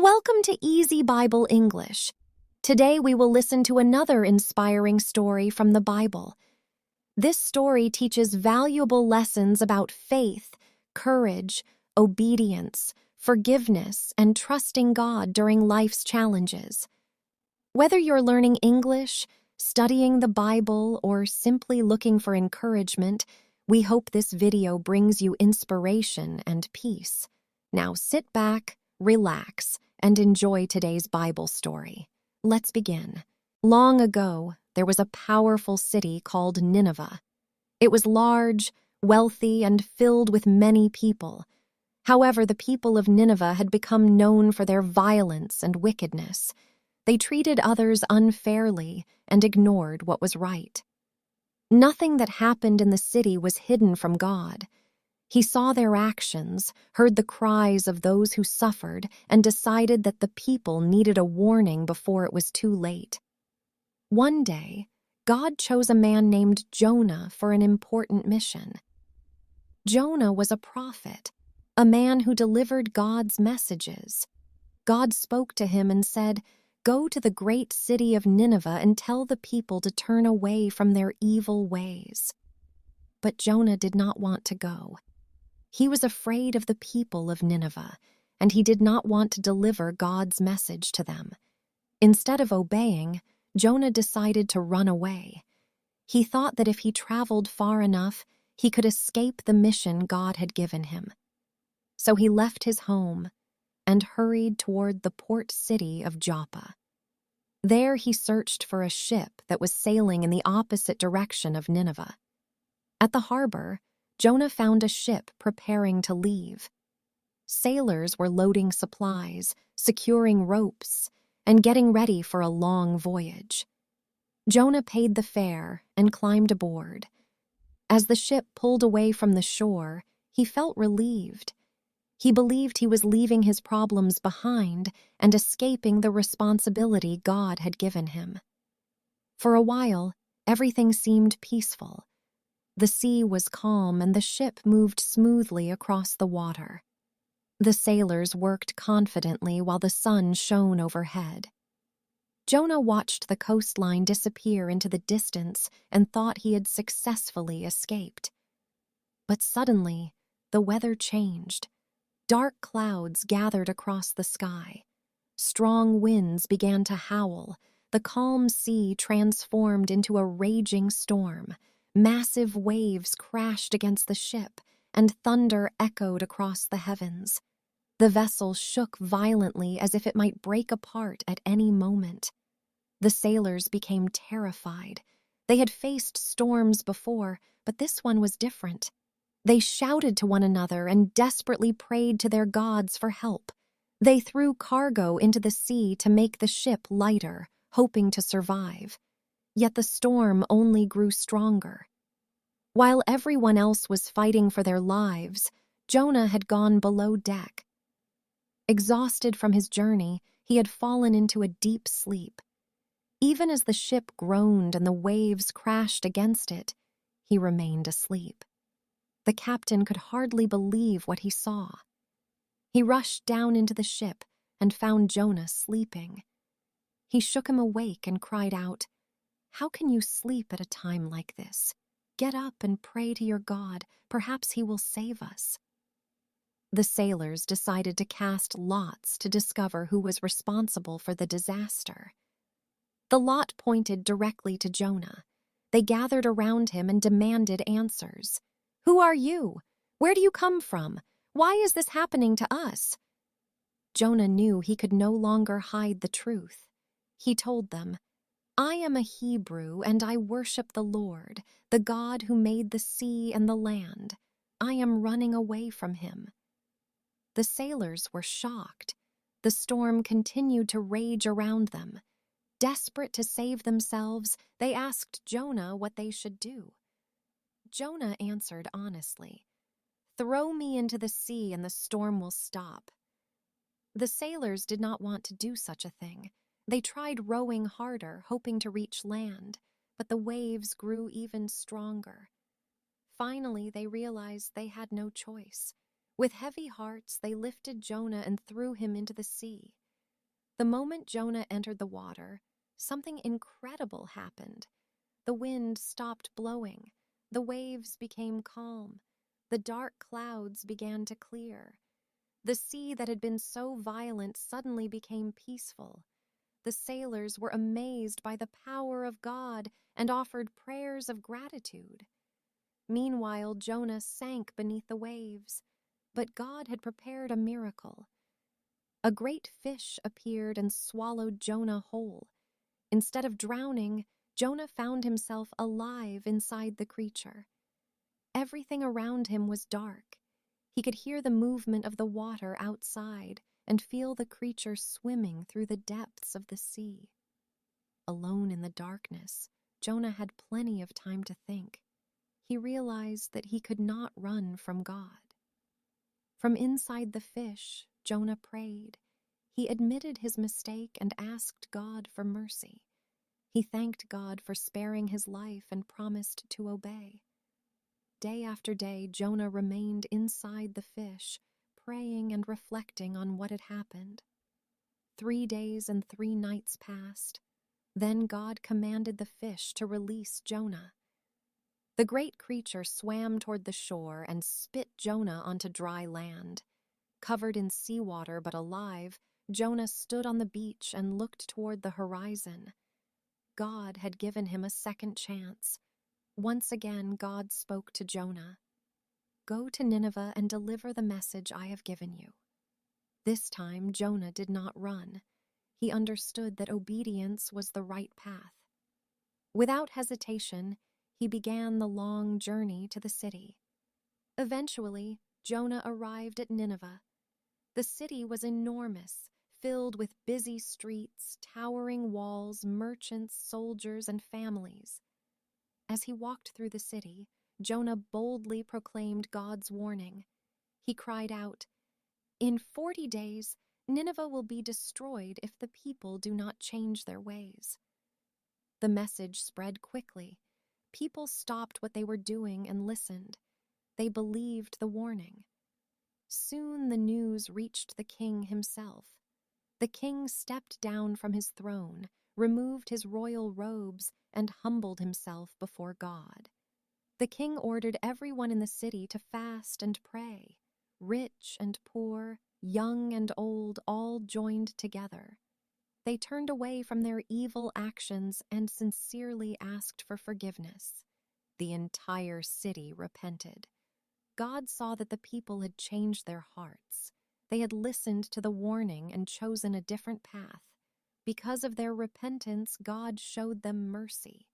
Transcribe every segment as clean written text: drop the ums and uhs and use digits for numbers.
Welcome to Easy Bible English. Today we will listen to another inspiring story from the Bible. This story teaches valuable lessons about faith, courage, obedience, forgiveness, and trusting God during life's challenges. Whether you're learning English, studying the Bible, or simply looking for encouragement, we hope this video brings you inspiration and peace. Now sit back, relax, and enjoy today's Bible story. Let's begin. Long ago, there was a powerful city called Nineveh. It was large, wealthy, and filled with many people. However, the people of Nineveh had become known for their violence and wickedness. They treated others unfairly and ignored what was right. Nothing that happened in the city was hidden from God. He saw their actions, heard the cries of those who suffered, and decided that the people needed a warning before it was too late. One day, God chose a man named Jonah for an important mission. Jonah was a prophet, a man who delivered God's messages. God spoke to him and said, "Go to the great city of Nineveh and tell the people to turn away from their evil ways." But Jonah did not want to go. He was afraid of the people of Nineveh, and he did not want to deliver God's message to them. Instead of obeying, Jonah decided to run away. He thought that if he traveled far enough, he could escape the mission God had given him. So he left his home and hurried toward the port city of Joppa. There he searched for a ship that was sailing in the opposite direction of Nineveh. At the harbor, Jonah found a ship preparing to leave. Sailors were loading supplies, securing ropes, and getting ready for a long voyage. Jonah paid the fare and climbed aboard. As the ship pulled away from the shore, he felt relieved. He believed he was leaving his problems behind and escaping the responsibility God had given him. For a while, everything seemed peaceful. The sea was calm and the ship moved smoothly across the water. The sailors worked confidently while the sun shone overhead. Jonah watched the coastline disappear into the distance and thought he had successfully escaped. But suddenly, the weather changed. Dark clouds gathered across the sky. Strong winds began to howl. The calm sea transformed into a raging storm. Massive waves crashed against the ship, and thunder echoed across the heavens. The vessel shook violently as if it might break apart at any moment. The sailors became terrified. They had faced storms before, but this one was different. They shouted to one another and desperately prayed to their gods for help. They threw cargo into the sea to make the ship lighter, hoping to survive. Yet the storm only grew stronger. While everyone else was fighting for their lives, Jonah had gone below deck. Exhausted from his journey, he had fallen into a deep sleep. Even as the ship groaned and the waves crashed against it, he remained asleep. The captain could hardly believe what he saw. He rushed down into the ship and found Jonah sleeping. He shook him awake and cried out, "How can you sleep at a time like this? Get up and pray to your God. Perhaps he will save us." The sailors decided to cast lots to discover who was responsible for the disaster. The lot pointed directly to Jonah. They gathered around him and demanded answers. "Who are you? Where do you come from? Why is this happening to us?" Jonah knew he could no longer hide the truth. He told them, "I am a Hebrew and I worship the Lord, the God who made the sea and the land. I am running away from him." The sailors were shocked. The storm continued to rage around them. Desperate to save themselves, they asked Jonah what they should do. Jonah answered honestly, "Throw me into the sea and the storm will stop." The sailors did not want to do such a thing. They tried rowing harder, hoping to reach land, but the waves grew even stronger. Finally, they realized they had no choice. With heavy hearts, they lifted Jonah and threw him into the sea. The moment Jonah entered the water, something incredible happened. The wind stopped blowing. The waves became calm. The dark clouds began to clear. The sea that had been so violent suddenly became peaceful. The sailors were amazed by the power of God and offered prayers of gratitude. Meanwhile, Jonah sank beneath the waves, but God had prepared a miracle. A great fish appeared and swallowed Jonah whole. Instead of drowning, Jonah found himself alive inside the creature. Everything around him was dark. He could hear the movement of the water outside and feel the creature swimming through the depths of the sea. Alone in the darkness, Jonah had plenty of time to think. He realized that he could not run from God. From inside the fish, Jonah prayed. He admitted his mistake and asked God for mercy. He thanked God for sparing his life and promised to obey. Day after day, Jonah remained inside the fish, praying and reflecting on what had happened. 3 days and 3 nights passed. Then God commanded the fish to release Jonah. The great creature swam toward the shore and spit Jonah onto dry land. Covered in seawater but alive, Jonah stood on the beach and looked toward the horizon. God had given him a second chance. Once again, God spoke to Jonah. "Go to Nineveh and deliver the message I have given you." This time, Jonah did not run. He understood that obedience was the right path. Without hesitation, he began the long journey to the city. Eventually, Jonah arrived at Nineveh. The city was enormous, filled with busy streets, towering walls, merchants, soldiers, and families. As he walked through the city, Jonah boldly proclaimed God's warning. He cried out, "In 40 days, Nineveh will be destroyed if the people do not change their ways." The message spread quickly. People stopped what they were doing and listened. They believed the warning. Soon the news reached the king himself. The king stepped down from his throne, removed his royal robes, and humbled himself before God. The king ordered everyone in the city to fast and pray. Rich and poor, young and old, all joined together. They turned away from their evil actions and sincerely asked for forgiveness. The entire city repented. God saw that the people had changed their hearts. They had listened to the warning and chosen a different path. Because of their repentance, God showed them mercy.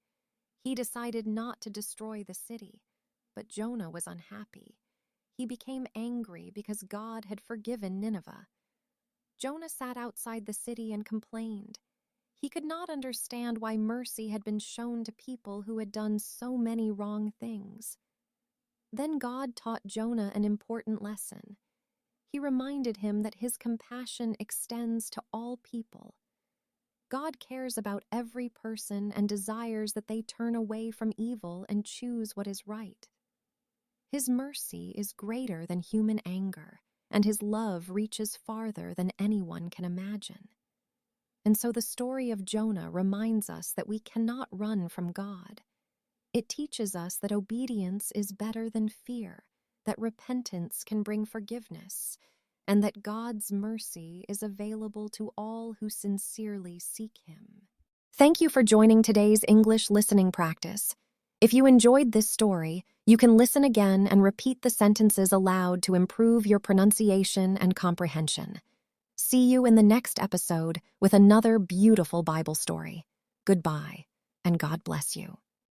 He decided not to destroy the city, but Jonah was unhappy. He became angry because God had forgiven Nineveh. Jonah sat outside the city and complained. He could not understand why mercy had been shown to people who had done so many wrong things. Then God taught Jonah an important lesson. He reminded him that his compassion extends to all people. God cares about every person and desires that they turn away from evil and choose what is right. His mercy is greater than human anger, and his love reaches farther than anyone can imagine. And so the story of Jonah reminds us that we cannot run from God. It teaches us that obedience is better than fear, that repentance can bring forgiveness, and that God's mercy is available to all who sincerely seek Him. Thank you for joining today's English listening practice. If you enjoyed this story, you can listen again and repeat the sentences aloud to improve your pronunciation and comprehension. See you in the next episode with another beautiful Bible story. Goodbye, and God bless you.